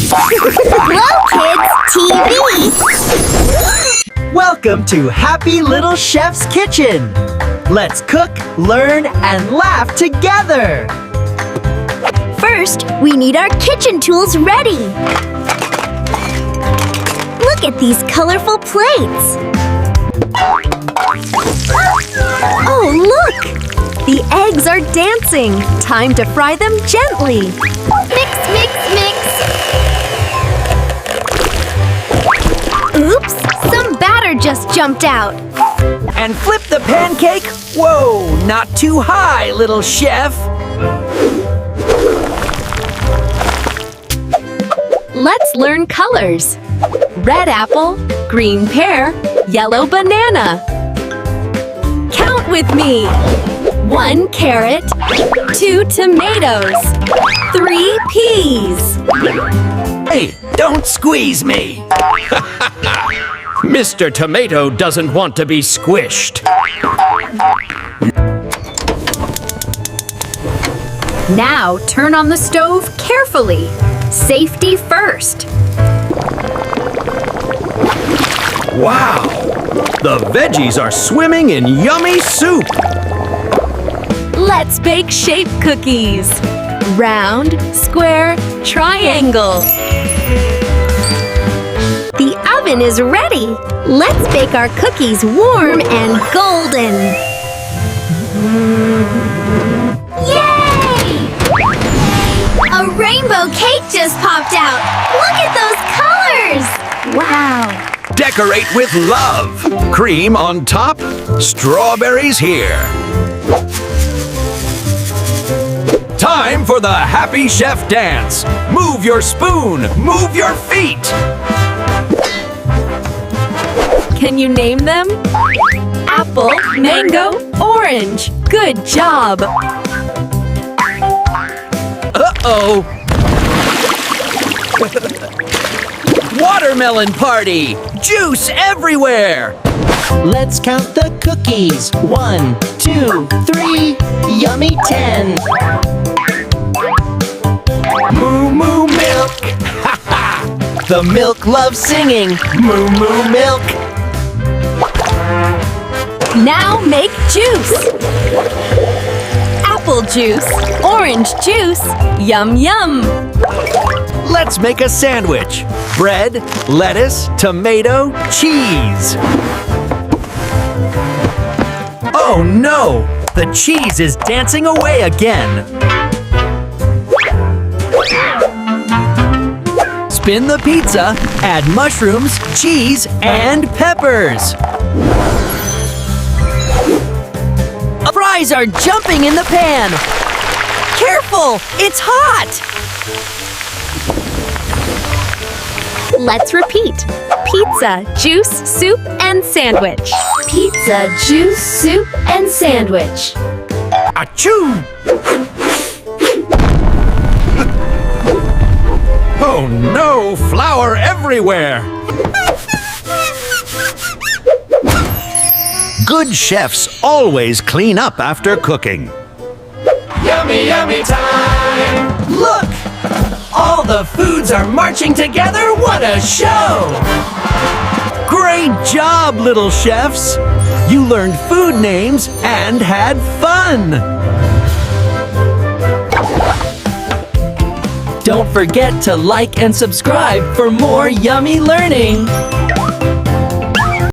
Glowkidztv! Welcome to Happy Little Chef's Kitchen. Let's cook, learn, and laugh together. First, we need our kitchen tools ready. Look at these colorful plates. Oh, look! The eggs are dancing. Time to fry them gently. Mix, mix, mix. Oops! Some batter just jumped out. And flip the pancake. Whoa, not too high, little chef. Let's learn colors. Red apple, green pear, yellow banana. Count with me. 1 carrot, 2 tomatoes, 3 peas. Hey, don't squeeze me. Mr. Tomato doesn't want to be squished. Now turn on the stove carefully. Safety first. Wow! The veggies are swimming in yummy soup. Let's bake shape cookies. Round, square, triangle. The oven is ready. Let's bake our cookies warm and golden. Yay! A rainbow cake just popped out. Look at those colors! Wow! Decorate with love. Cream on top, strawberries here. Time for the Happy Chef dance. Move your spoon, move your feet. Can you name them? Apple, mango, orange. Good job. Uh-oh. Watermelon party! Juice everywhere! Let's count the cookies. 1, 2, 3, yummy 10. Moo moo milk! Ha ha! The milk loves singing. Moo moo milk! Now make juice. Apple juice, orange juice, yum yum. Let's make a sandwich. Bread, lettuce, tomato, cheese. Oh no! The cheese is dancing away again. Spin the pizza, add mushrooms, cheese, and peppers. Fries are jumping in the pan. Careful, it's hot. Let's repeat. Pizza, juice, soup, and sandwich. Pizza, juice, soup, and sandwich. Achoo! Oh no, flour everywhere! Good chefs always clean up after cooking. Yummy, yummy time! Look! All the foods are marching together. What a show! Great job, little chefs! You learned food names and had fun! Don't forget to like and subscribe for more yummy learning!